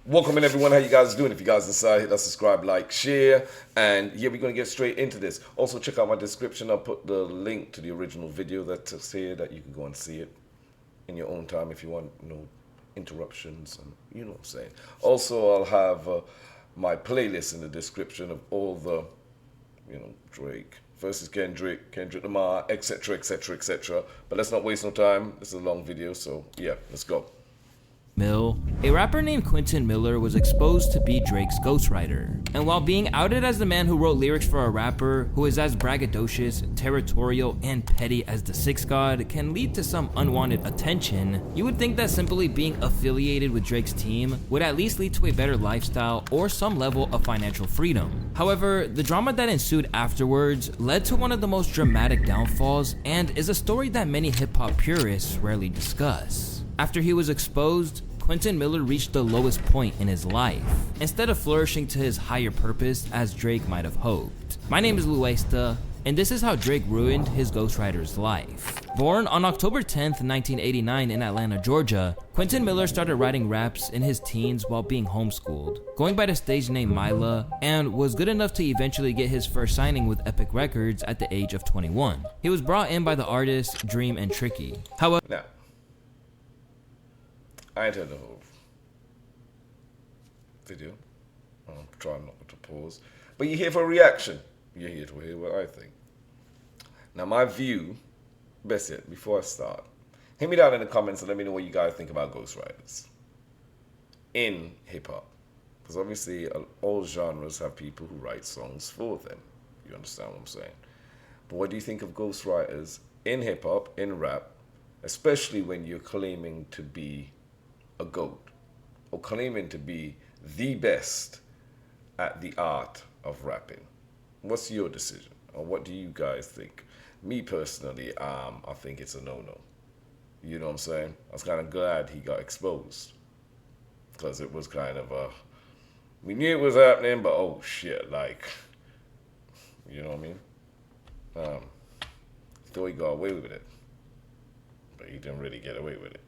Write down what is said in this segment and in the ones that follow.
Welcome in everyone, how you guys doing? If you guys decide, hit that subscribe, like, share, and yeah, we're going to get straight into this. Also check out my description, I'll put the link to the original video that's here that you can go and see it in your own time if you want no interruptions, and you know what I'm saying. Also, I'll have my playlist in the description of all the, Drake versus Kendrick Lamar, etc, etc, etc. But let's not waste no time, this is a long video, so yeah, let's go. A rapper named Quentin Miller was exposed to be Drake's ghostwriter. And while being outed as the man who wrote lyrics for a rapper who is as braggadocious, territorial, and petty as the Six God can lead to some unwanted attention, you would think that simply being affiliated with Drake's team would at least lead to a better lifestyle or some level of financial freedom. However, the drama that ensued afterwards led to one of the most dramatic downfalls and is a story that many hip-hop purists rarely discuss. After he was exposed, Quentin Miller reached the lowest point in his life, instead of flourishing to his higher purpose as Drake might have hoped. My name is Luesta, and this is how Drake ruined his ghostwriter's life. Born on October 10th, 1989 in Atlanta, Georgia, Quentin Miller started writing raps in his teens while being homeschooled, going by the stage name Mila, and was good enough to eventually get his first signing with Epic Records at the age of 21. He was brought in by the artists Dream and Tricky. However, Now, I entered the whole video. I'm trying not to pause. But you're here for a reaction. You're here to hear what I think. Now, my view, best yet, before I start, hit me down in the comments and let me know what you guys think about ghostwriters in hip-hop. Because obviously, all genres have people who write songs for them. You understand what I'm saying? But what do you think of ghostwriters in hip-hop, in rap, especially when you're claiming to be a GOAT, or claiming to be the best at the art of rapping? What's your decision, or what do you guys think? Me personally, I think it's a no-no. You know what I'm saying? I was kind of glad he got exposed, because it was kind of we knew it was happening, but oh shit, like, you know what I mean? Thought he got away with it, but he didn't really get away with it.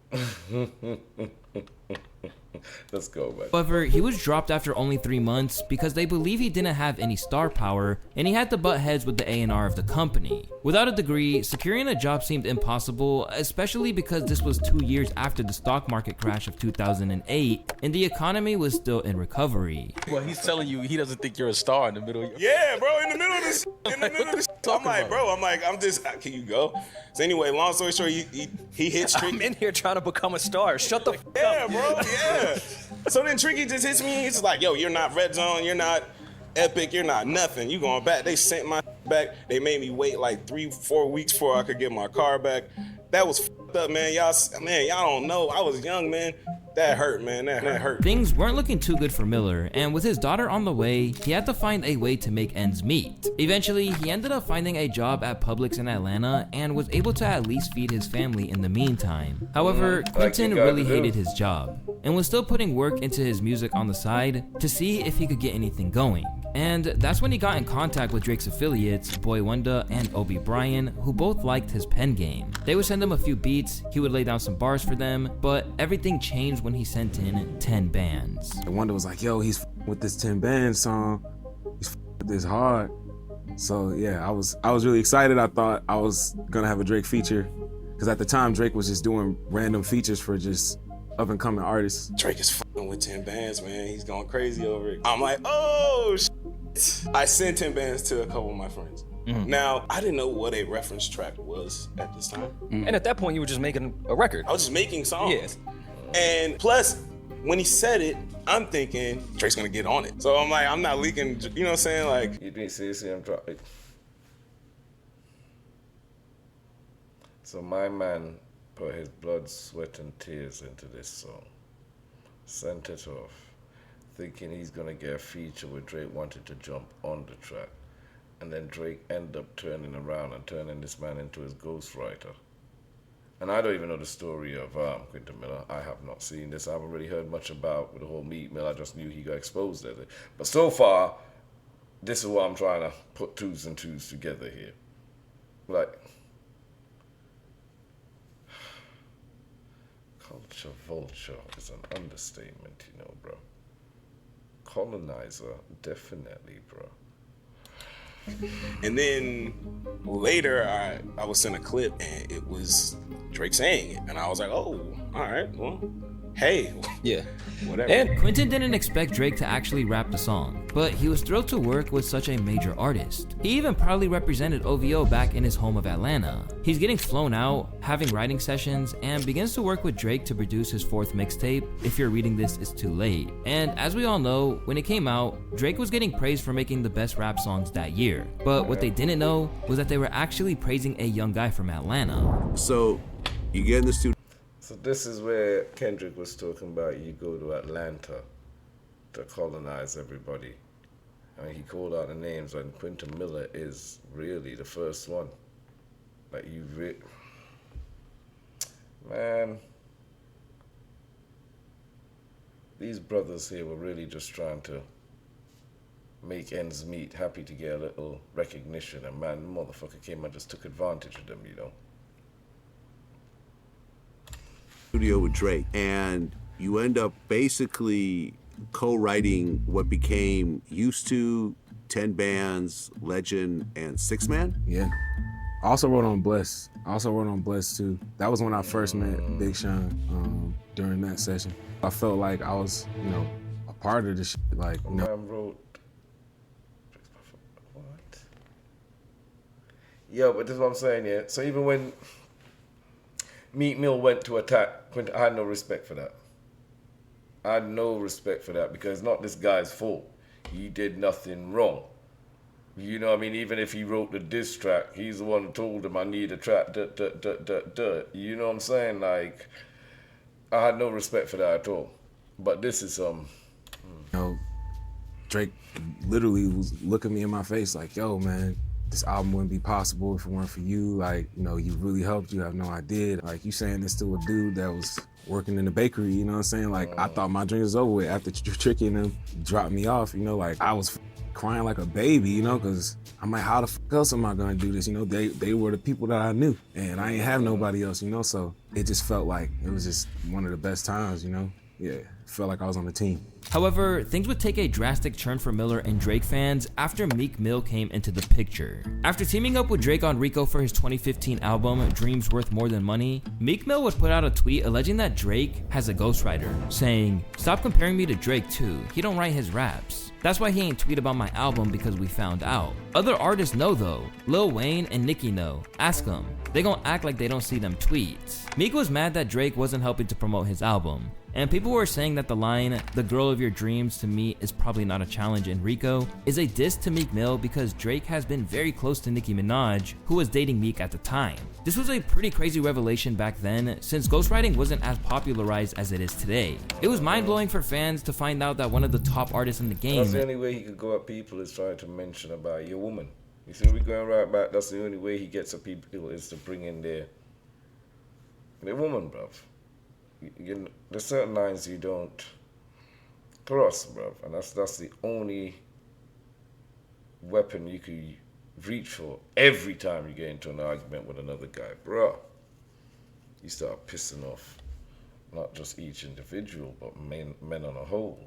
Let's go, man. However, he was dropped after only 3 months because they believe he didn't have any star power and he had to butt heads with the A&R of the company. Without a degree, securing a job seemed impossible, especially because this was 2 years after the stock market crash of 2008 and the economy was still in recovery. Well, he's telling you he doesn't think you're a star in the middle of your... Yeah, bro, in the middle of this, I'm just, can you go? So anyway, long story short, he hits Tricky. I'm in here trying to become a star. Shut the f up. Yeah, bro, yeah. So then Tricky just hits me. He's like, yo, you're not Red Zone, you're not Epic, you're not nothing. You going back. They sent my back. They made me wait like 3-4 weeks before I could get my car back. That was f***ed up, man. Y'all don't know. I was young, man. That hurt, man. That hurt. Things weren't looking too good for Miller, and with his daughter on the way, he had to find a way to make ends meet. Eventually, he ended up finding a job at Publix in Atlanta and was able to at least feed his family in the meantime. However, Quentin really hated his job and was still putting work into his music on the side to see if he could get anything going. And that's when he got in contact with Drake's affiliates, Boy Wonder and Obi Bryan, who both liked his pen game. They would send him a few beats, he would lay down some bars for them, but everything changed when he sent in 10 bands. Wonder was like, yo, he's with this 10 band song, he's with this hard. So yeah, I was really excited. I thought I was gonna have a Drake feature, because at the time Drake was just doing random features for just up and coming artists. Drake is f***ing with 10 bands, man. He's going crazy over it. I'm like, oh shit. I sent 10 bands to a couple of my friends. Now, I didn't know what a reference track was at this time. And at that point, you were just making a record. I was just making songs. Yes. And plus, when he said it, I'm thinking Drake's gonna get on it. So I'm like, I'm not leaking, you know what I'm saying? Like, You didn't see him drop it. So my man put his blood, sweat, and tears into this song. Sent it off, thinking he's gonna get a feature where Drake wanted to jump on the track. And then Drake ended up turning around and turning this man into his ghostwriter. And I don't even know the story of Quentin Miller. I have not seen this. I haven't really heard much about with the whole Meek Mill. I just knew he got exposed as it. But so far, this is what I'm trying to put twos and twos together here. Like, culture vulture is an understatement, you know, bro. Colonizer, definitely, bro. And then later, I was sent a clip and it was Drake saying it, and I was like, oh, all right, well, hey, Yeah. whatever. And Quentin didn't expect Drake to actually rap the song, but he was thrilled to work with such a major artist. He even proudly represented OVO back in his home of Atlanta. He's getting flown out, having writing sessions, and begins to work with Drake to produce his 4th mixtape, If You're Reading This It's Too Late. And as we all know, when it came out, Drake was getting praised for making the best rap songs that year. But what they didn't know was that they were actually praising a young guy from Atlanta. So you get in the studio. So this is where Kendrick was talking about you go to Atlanta to colonize everybody. I mean, he called out the names, and Quentin Miller is really the first one. Like, man, these brothers here were really just trying to make ends meet, happy to get a little recognition, and man, the motherfucker came and just took advantage of them, you know. Studio with Drake, and you end up basically co-writing what became Used To, 10 Bands, Legend, and 6 Man. Yeah. I also wrote on Bless. Too. That was when I first met Big Sean during that session. I felt like I was, you know, a part of the shit. Like, you know, Man wrote. What? Yeah, but this is what I'm saying, yeah. So even when Meek Mill went to attack Quentin, I had no respect for that. I had no respect for that because it's not this guy's fault. He did nothing wrong. You know what I mean? Even if he wrote the diss track, he's the one who told him, I need a track, You know what I'm saying? Like, I had no respect for that at all. But this is you know, Drake literally was looking me in my face like, yo, man, this album wouldn't be possible if it weren't for you. Like, you know, you really helped. You have no idea. Like, you saying this to a dude that was working in the bakery, you know what I'm saying? Like, I thought my dream was over with after Tricky and them dropped me off, you know? Like, I was crying like a baby, you know, because I'm like, how the fuck else am I gonna do this? You know, they were the people that I knew, and I ain't have nobody else, you know? So it just felt like it was just one of the best times, you know? Yeah, it felt like I was on the team. However, things would take a drastic turn for Miller and Drake fans after Meek Mill came into the picture. After teaming up with Drake on Rico for his 2015 album, Dreams Worth More Than Money, Meek Mill would put out a tweet alleging that Drake has a ghostwriter, saying, "Stop comparing me to Drake too, he don't write his raps. That's why he ain't tweet about my album because we found out. Other artists know though, Lil Wayne and Nicki know, ask them. They gon' act like they don't see them tweets." Meek was mad that Drake wasn't helping to promote his album. And people were saying that the line, "the girl of your dreams to me is probably not a challenge" in Rico, is a diss to Meek Mill because Drake has been very close to Nicki Minaj, who was dating Meek at the time. This was a pretty crazy revelation back then, since ghostwriting wasn't as popularized as it is today. It was mind-blowing for fans to find out that one of the top artists in the game... That's the only way he could go at people is trying to mention about your woman. You see, we're going right back. That's the only way he gets at people is to bring in their woman, bruv. There's certain lines you don't cross, bruv, and that's the only weapon you could reach for every time you get into an argument with another guy, bruh. You start pissing off not just each individual, but men on a whole.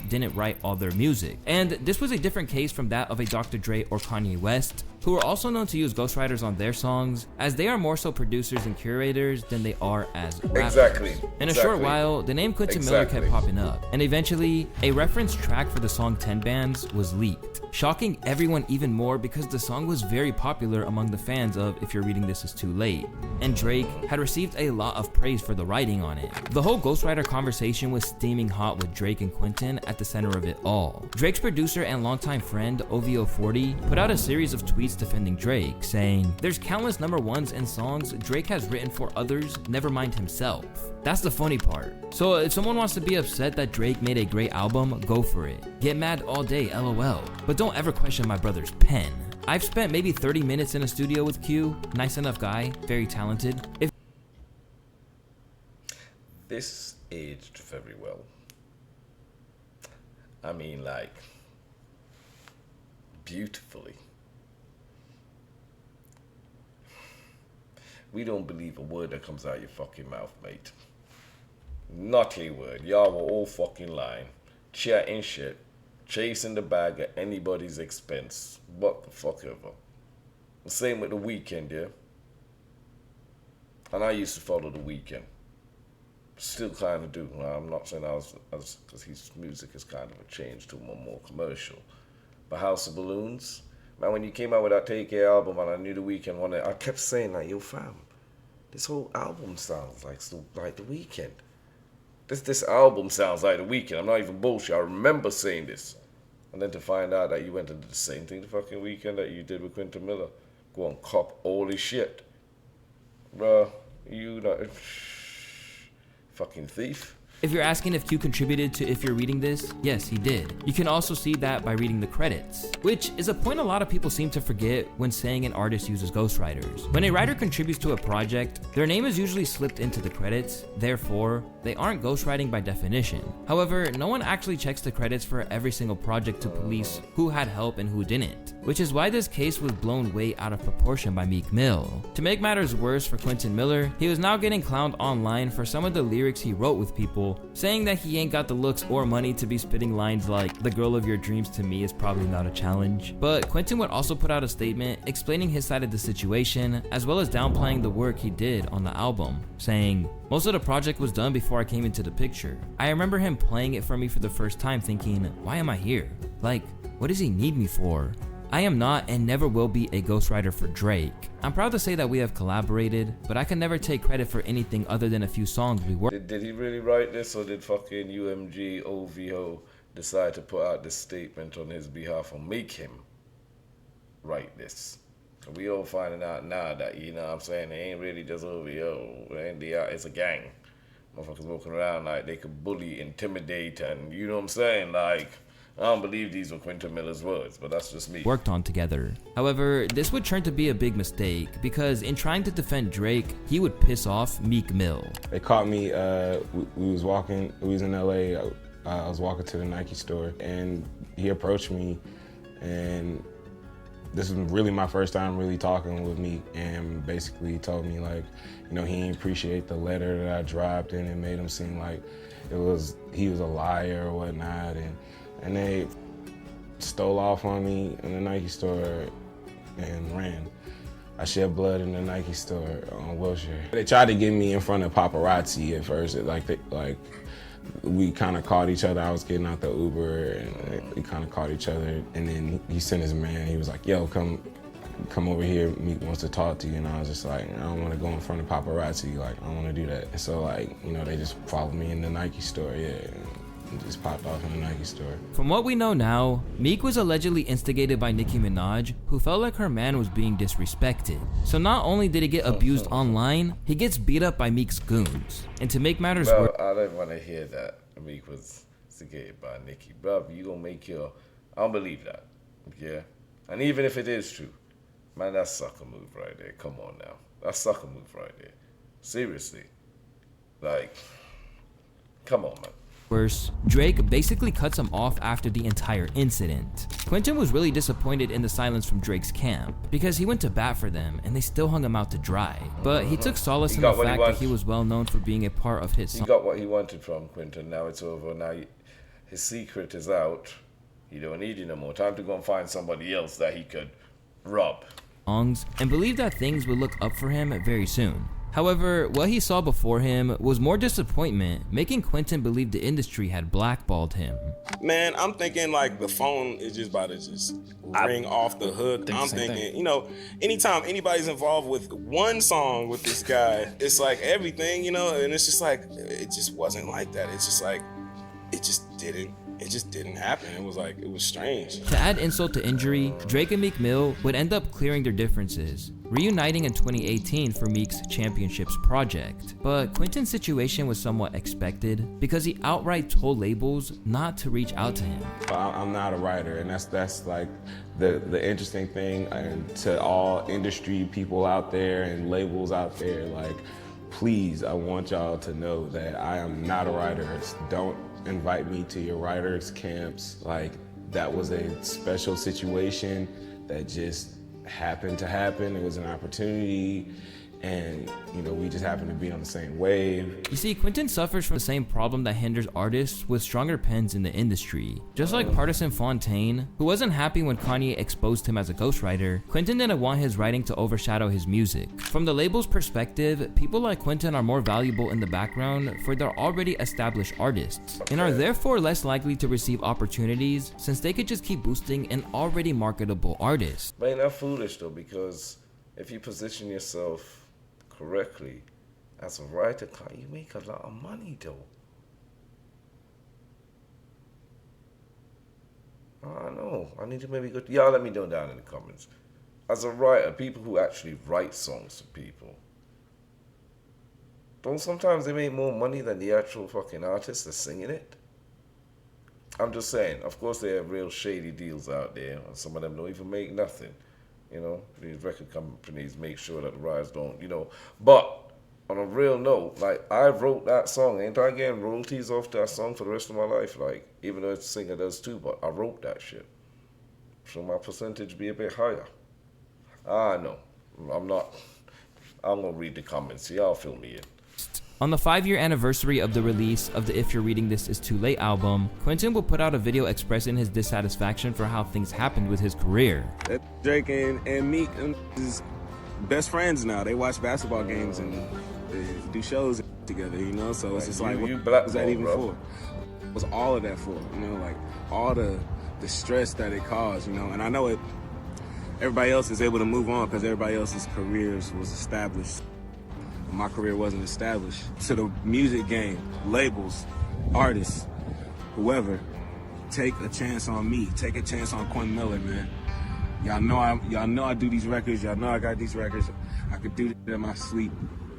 Didn't write all their music. And this was a different case from that of a Dr. Dre or Kanye West, who are also known to use ghostwriters on their songs, as they are more so producers and curators than they are as rappers. Exactly. In a short while, the name Quentin Miller kept popping up, and eventually, a reference track for the song 10 Bands was leaked, shocking everyone even more because the song was very popular among the fans of If You're Reading This Is Too Late, and Drake had received a lot of praise for the writing on it. The whole ghostwriter conversation was steaming hot with Drake and Quentin at the center of it all. Drake's producer and longtime friend, OVO40, put out a series of tweets defending Drake, saying, "There's countless number ones and songs Drake has written for others, never mind himself." That's the funny part. So if someone wants to be upset that Drake made a great album, go for it. Get mad all day, LOL. But don't ever question my brother's pen. I've spent maybe 30 minutes in a studio with Q, nice enough guy, very talented. This aged very well. I mean, like, beautifully. We don't believe a word that comes out of your fucking mouth, mate. Not a word. Y'all were all fucking lying, chatting shit, chasing the bag at anybody's expense. What the fuck ever. The same with The Weeknd, yeah? And I used to follow The Weeknd. Still kind of do. I'm not saying I was because his music has kind of changed to more commercial. But House of Balloons, man, when you came out with that Take Care album and I knew The Weeknd one, I kept saying like, yo fam, this whole album sounds like The Weeknd. This album sounds like The Weeknd. I'm not even bullshit. I remember saying this. And then to find out that you went and did the same thing the fucking Weeknd that you did with Quentin Miller. Go and cop all his shit. Bruh, you know, fucking thief. If you're asking if Q contributed to If You're Reading This, yes, he did. You can also see that by reading the credits, which is a point a lot of people seem to forget when saying an artist uses ghostwriters. When a writer contributes to a project, their name is usually slipped into the credits, therefore, they aren't ghostwriting by definition. However, no one actually checks the credits for every single project to police who had help and who didn't, which is why this case was blown way out of proportion by Meek Mill. To make matters worse for Quentin Miller, he was now getting clowned online for some of the lyrics he wrote with people, saying that he ain't got the looks or money to be spitting lines like, "The girl of your dreams to me is probably not a challenge." But Quentin would also put out a statement explaining his side of the situation, as well as downplaying the work he did on the album, saying, "Most of the project was done before I came into the picture. I remember him playing it for me for the first time thinking, why am I here? Like, what does he need me for? I am not and never will be a ghostwriter for Drake. I'm proud to say that we have collaborated, but I can never take credit for anything other than a few songs we worked." Did he really write this, or did fucking UMG OVO decide to put out this statement on his behalf and make him write this? We all finding out now that, you know what I'm saying, it ain't really just OVO, it's a gang. Motherfuckers walking around like they could bully, intimidate, and you know what I'm saying, like, I don't believe these were Quentin Miller's words, but that's just me. Worked on together. However, this would turn to be a big mistake because in trying to defend Drake, he would piss off Meek Mill. They caught me, we was in LA, I was walking to the Nike store and he approached me, and this was really my first time really talking with Meek, and basically told me like, you know, he didn't appreciate the letter that I dropped, and it made him seem like he was a liar or whatnot, and they stole off on me in the Nike store and ran. I shed blood in the Nike store on Wilshire. They tried to get me in front of paparazzi at first. We kind of caught each other. I was getting out the Uber and we kind of caught each other. And then he sent his man. He was like, "Yo, come over here. Meek wants to talk to you." And I was just like, I don't want to go in front of paparazzi. Like, I don't want to do that. And so like, you know, they just followed me in the Nike store. Yeah. And just popped off in the Nike store. From what we know now, Meek was allegedly instigated by Nicki Minaj, who felt like her man was being disrespected. So not only did he get abused online, he gets beat up by Meek's goons. And to make matters worse, I don't want to hear that Meek was instigated by Nicki. Bro, you gonna make I don't believe that. Yeah? And even if it is true, man, that's sucker move right there. Come on now. That's sucker move right there. Seriously. Like, come on, man. Drake basically cuts him off after the entire incident. Quentin was really disappointed in the silence from Drake's camp because he went to bat for them and they still hung him out to dry. But he took solace in the fact that he was well known for being a part of his song. He got what he wanted from Quentin. Now it's over. Now his secret is out. He don't need you no more. Time to go and find somebody else that he could rob. And believed that things would look up for him very soon. However, what he saw before him was more disappointment, making Quentin believe the industry had blackballed him. Man, I'm thinking like the phone is just about to just ring off the hook. I'm thinking, you know, anytime anybody's involved with one song with this guy, it's like everything, you know, and it's just like, it just wasn't like that. It's just like, it just didn't happen. It was strange. To add insult to injury, Drake and Meek Mill would end up clearing their differences, reuniting in 2018 for Meek's Championships project. But Quentin's situation was somewhat expected because he outright told labels not to reach out to him. I'm not a writer, and that's like the interesting thing, and to all industry people out there and labels out there, like, please, I want y'all to know that I am not a writer. Don't invite me to your writers camps. Like, that was a special situation that just happened to happen. It was an opportunity, and we just happen to be on the same wave. You see, Quentin suffers from the same problem that hinders artists with stronger pens in the industry. Just like Partisan Fontaine, who wasn't happy when Kanye exposed him as a ghostwriter, Quentin didn't want his writing to overshadow his music. From the label's perspective, people like Quentin are more valuable in the background for their already established artists, and are therefore less likely to receive opportunities since they could just keep boosting an already marketable artist. But ain't that foolish though, because if you position yourself correctly as a writer, you make a lot of money though. I don't know. I need to maybe go. Y'all let me know down in the comments. As a writer, people who actually write songs for people, don't sometimes they make more money than the actual fucking artist that's singing it? I'm just saying. Of course, there are real shady deals out there, and some of them don't even make nothing. These record companies make sure that the writers don't, But on a real note, like, I wrote that song. Ain't I getting royalties off that song for the rest of my life? Like, even though the singer does too, but I wrote that shit. So my percentage be a bit higher. I know. I'm going to read the comments. Y'all fill me in. On the 5-year anniversary of the release of the If You're Reading This Is Too Late album, Quentin will put out a video expressing his dissatisfaction for how things happened with his career. Drake and Meek is best friends now. They watch basketball games and they do shows together, So it's just like, what was that even for? What was all of that for? Like all the stress that it caused, And I know everybody else is able to move on because everybody else's careers was established. My career wasn't established. To the music game, labels, artists, whoever, take a chance on me. Take a chance on Quentin Miller, man. Y'all know I do these records. Y'all know I got these records. I could do that in my sleep.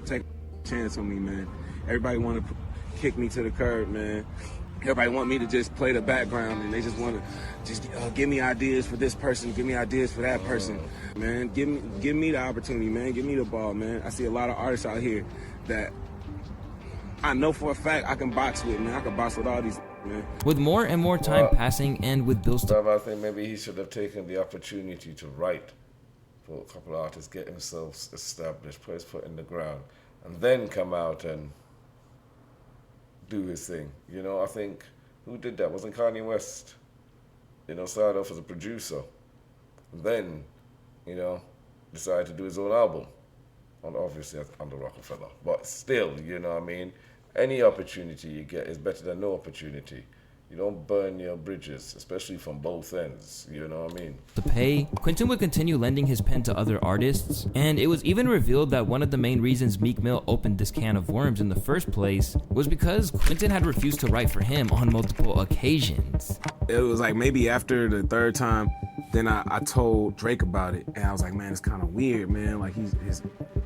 Take a chance on me, man. Everybody want to kick me to the curb, man. Everybody want me to just play the background, and they just want to just give me ideas for this person, give me ideas for that person. Man, give me the opportunity, man. Give me the ball, man. I see a lot of artists out here that I know for a fact I can box with, man. I can box with all these, man. With more and more time passing and with Bill's... I think maybe he should have taken the opportunity to write for a couple of artists, get himself established, put his foot in the ground, and then come out and do his thing. I think, who did that? Wasn't Kanye West? Started off as a producer, and then, decided to do his own album. And obviously under Rockefeller. But still, any opportunity you get is better than no opportunity. You don't burn your bridges, especially from both ends, you know what I mean? To pay, Quentin would continue lending his pen to other artists, and it was even revealed that one of the main reasons Meek Mill opened this can of worms in the first place was because Quentin had refused to write for him on multiple occasions. It was like maybe after the third time, then I told Drake about it, and I was like, man, it's kind of weird, man. Like he's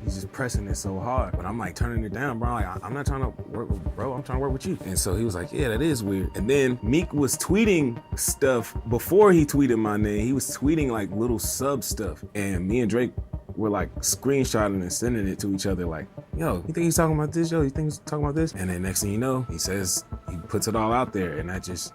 just pressing it so hard, but I'm like turning it down, bro. Like I'm not trying to work with bro. I'm trying to work with you. And so he was like, yeah, that is weird. And then Meek was tweeting stuff before he tweeted my name. He was tweeting like little sub stuff, and me and Drake were like screenshotting and sending it to each other like, yo, you think he's talking about this? Yo, you think he's talking about this? And then next thing you know, he puts it all out there, and that just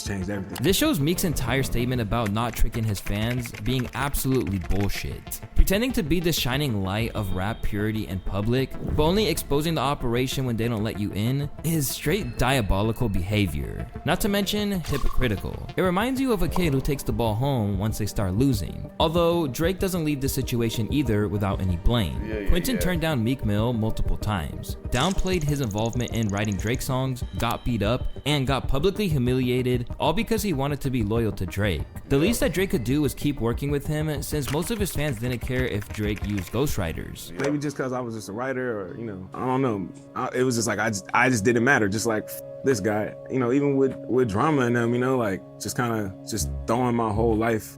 changed everything. This shows Meek's entire statement about not tricking his fans being absolutely bullshit. Pretending to be the shining light of rap purity in public, but only exposing the operation when they don't let you in, is straight diabolical behavior. Not to mention hypocritical. It reminds you of a kid who takes the ball home once they start losing. Although Drake doesn't leave the situation either without any blame. Quentin turned down Meek Mill multiple times, downplayed his involvement in writing Drake songs, got beat up, and got publicly humiliated, all because he wanted to be loyal to Drake. The least that Drake could do was keep working with him, since most of his fans didn't care if Drake used ghostwriters. Maybe just because I was just a writer, or I don't know. It was just like I just didn't matter. Just like this guy, even with drama and them, like just kind of just throwing my whole life,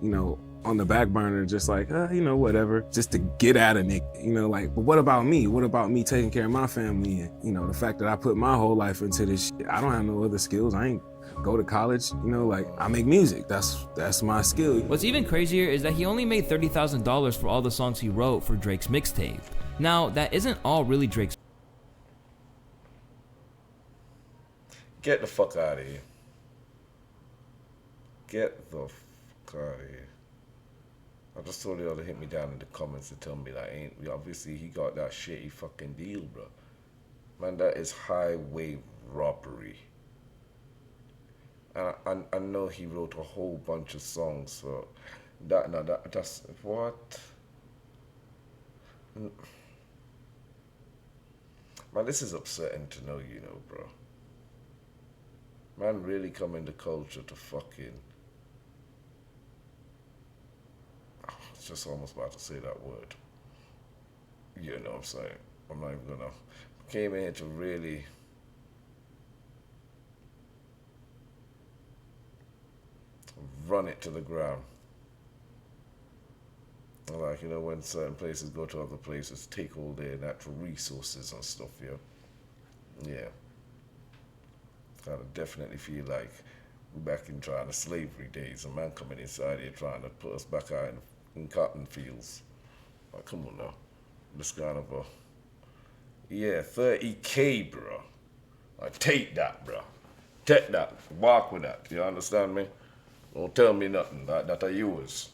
on the back burner, just like, whatever, just to get at a nigga, like, but what about me? What about me taking care of my family? And, the fact that I put my whole life into this shit, I don't have no other skills. I ain't go to college, like, I make music. That's my skill. What's even crazier is that he only made $30,000 for all the songs he wrote for Drake's mixtape. Now, that isn't all really Drake's. Get the fuck out of here. Get the fuck out of here. I just told y'all to hit me down in the comments to tell me that obviously he got that shitty fucking deal, bro. Man, that is highway robbery. And I know he wrote a whole bunch of songs, so that's what? Man, this is upsetting to know, bro. Man really come into culture to fucking... I was just almost about to say that word. You know what I'm saying? I'm not even gonna... Came in here to really... run it to the ground. Like, when certain places go to other places, take all their natural resources and stuff, yeah. Kind of definitely feel like we're back in trying to slavery days. A man coming inside here trying to put us back out in cotton fields. Like, come on now. This kind of a... Yeah, 30K, bro. Like, take that, bro. Take that. Walk with that. You understand me? Don't tell me nothing. That are yours.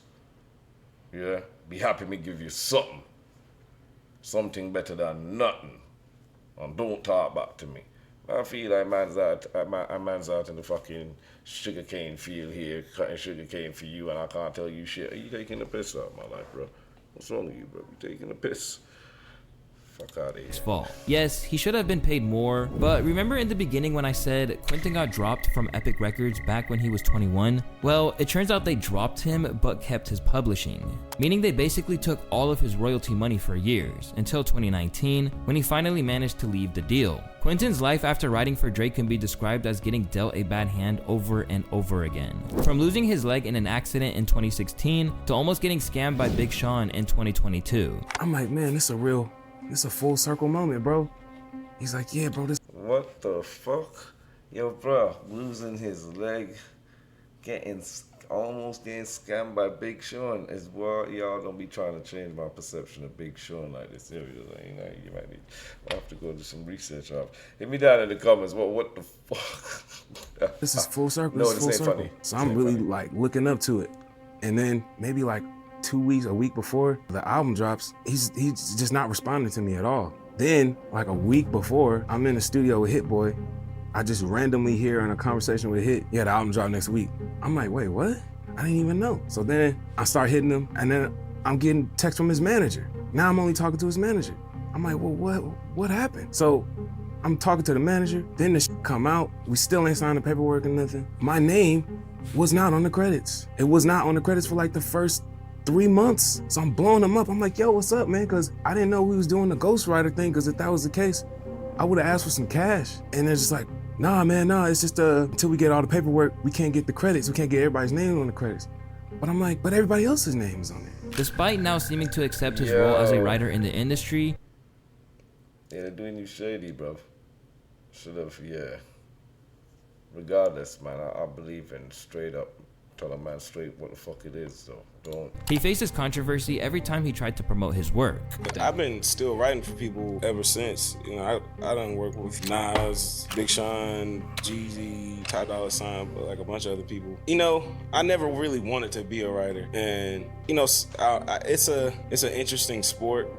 Yeah? Be happy me give you something. Something better than nothing. And don't talk back to me. I feel like man's out in the fucking sugarcane field here, cutting sugarcane for you, and I can't tell you shit. Are you taking the piss out of my life, bro? What's wrong with you, bro? You taking the piss? Fuck out of here. His fault. Yes, he should have been paid more, but remember in the beginning when I said Quentin got dropped from Epic Records back when he was 21? Well, it turns out they dropped him but kept his publishing, meaning they basically took all of his royalty money for years, until 2019, when he finally managed to leave the deal. Quentin's life after writing for Drake can be described as getting dealt a bad hand over and over again. From losing his leg in an accident in 2016 to almost getting scammed by Big Sean in 2022. I'm like, man, this a full circle moment, bro. He's like, yeah, bro, this... What the fuck? Yo, bro, losing his leg, almost getting scammed by Big Sean is what y'all don't be trying to change my perception of Big Sean like this. You might need, I have to go do some research off. Hit me down in the comments. What the fuck? This is full circle. No, this is full circle. Funny. So I'm really like looking up to it. And then maybe like 2 weeks, a week before the album drops, he's just not responding to me at all. Then, like a week before, I'm in the studio with Hit Boy. I just randomly hear in a conversation with Hit, yeah, the album drop next week. I'm like, wait, what? I didn't even know. So then I start hitting him, and then I'm getting text from his manager. Now I'm only talking to his manager. I'm like, well, what happened? So I'm talking to the manager, then the shit come out. We still ain't signed the paperwork or nothing. My name was not on the credits. It was not on the credits for like the first 3 months. So I'm blowing them up. I'm like, yo, what's up, man? Because I didn't know we was doing the ghostwriter thing, because if that was the case, I would have asked for some cash. And they're just like, nah, man, it's just until we get all the paperwork, we can't get the credits. We can't get everybody's name on the credits. But I'm like, but everybody else's name is on there. Despite now seeming to accept his role as a writer in the industry. Yeah, they're doing you shady, bro. Should've, yeah. Regardless, man, I believe in straight up. Tell a man straight what the fuck it is, though. Don't. He faces controversy every time he tried to promote his work. I've been still writing for people ever since. I done worked with Nas, Big Sean, Jeezy, Ty Dolla $ign, but like a bunch of other people. I never really wanted to be a writer, and it's an interesting sport.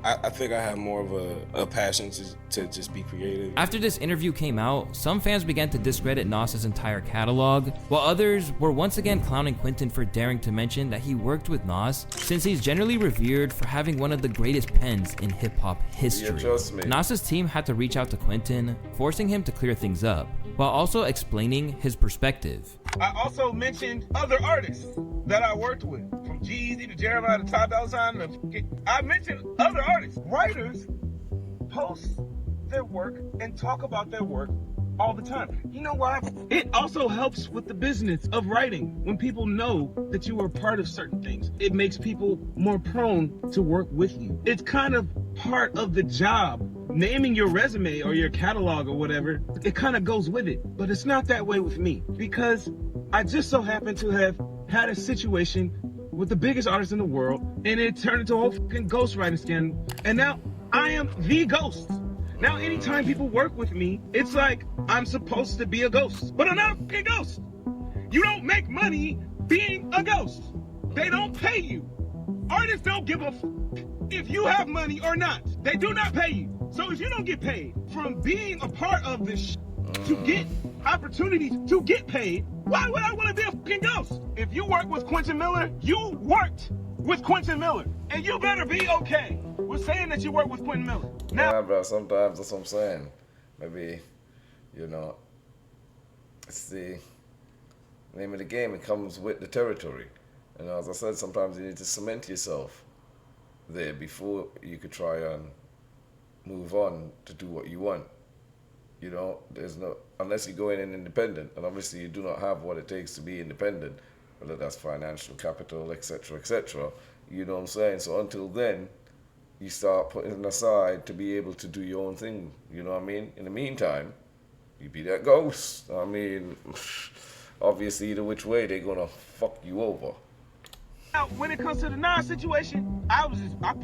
I think I have more of a passion to just be creative. After this interview came out, some fans began to discredit Nas's entire catalog, while others were once again clowning Quentin for daring to mention that he worked with Nas, since he's generally revered for having one of the greatest pens in hip-hop history. Yeah, Nas's team had to reach out to Quentin, forcing him to clear things up, while also explaining his perspective. I also mentioned other artists that I worked with, from Jeezy to Jeremiah to Ty Dolla $ign. I mentioned other artists. Writers post their work and talk about their work all the time. You know why? It also helps with the business of writing. When people know that you are part of certain things, it makes people more prone to work with you. It's kind of part of the job. Naming your resume or your catalog or whatever, it kind of goes with it. But it's not that way with me, because I just so happen to have had a situation with the biggest artist in the world, and it turned into a whole fucking ghostwriting scandal. And now I am the ghost. Now anytime people work with me, it's like I'm supposed to be a ghost, but I'm not a fucking ghost. You don't make money being a ghost. They don't pay you. Artists don't give a if you have money or not. They do not pay you. So if you don't get paid from being a part of this to get opportunities to get paid, why would I want to be a fucking ghost? If you work with Quentin Miller, you worked with Quentin Miller. And you better be okay with saying that you work with Quentin Miller. Now, Yeah, bro, sometimes that's what I'm saying. Maybe, it's the name of the game. It comes with the territory. And as I said, sometimes you need to cement yourself there before you could try and move on to do what you want. There's no, unless you go in independent, and obviously you do not have what it takes to be independent, whether that's financial capital, etc., etc. You know what I'm saying? So until then, you start putting aside to be able to do your own thing. You know what I mean? In the meantime, you be that ghost. I mean, obviously, either which way, they're gonna fuck you over. when it comes to the Nas situation, I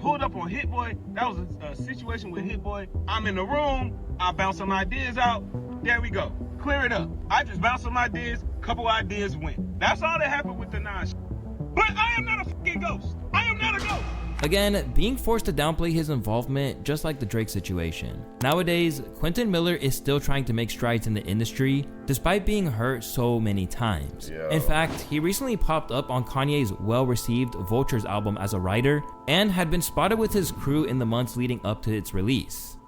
pulled up on Hit Boy. That was a situation with Hit Boy. I'm in the room. I bounce some ideas out. There we go. Clear it up. I just bounced some ideas. Couple ideas went. That's all that happened with the Nas. But I am not a fucking ghost. I am not a ghost. Again, being forced to downplay his involvement, just like the Drake situation. Nowadays, Quentin Miller is still trying to make strides in the industry, despite being hurt so many times. Yeah. In fact, he recently popped up on Kanye's well-received Vultures album as a writer, and had been spotted with his crew in the months leading up to its release.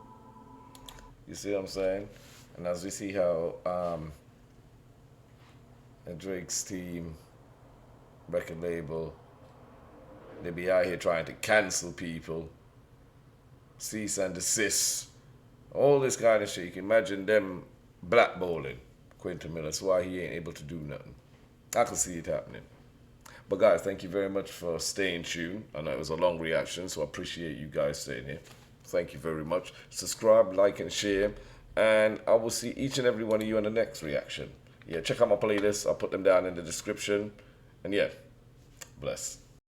You see what I'm saying? And as we see how Drake's team, record label, they be out here trying to cancel people, cease and desist, all this kind of shit. You can imagine them blackballing Quentin Miller. That's why he ain't able to do nothing. I can see it happening. But guys, thank you very much for staying tuned. I know it was a long reaction, so I appreciate you guys staying here. Thank you very much. Subscribe, like, and share. And I will see each and every one of you in the next reaction. Yeah, check out my playlists. I'll put them down in the description. And yeah, bless.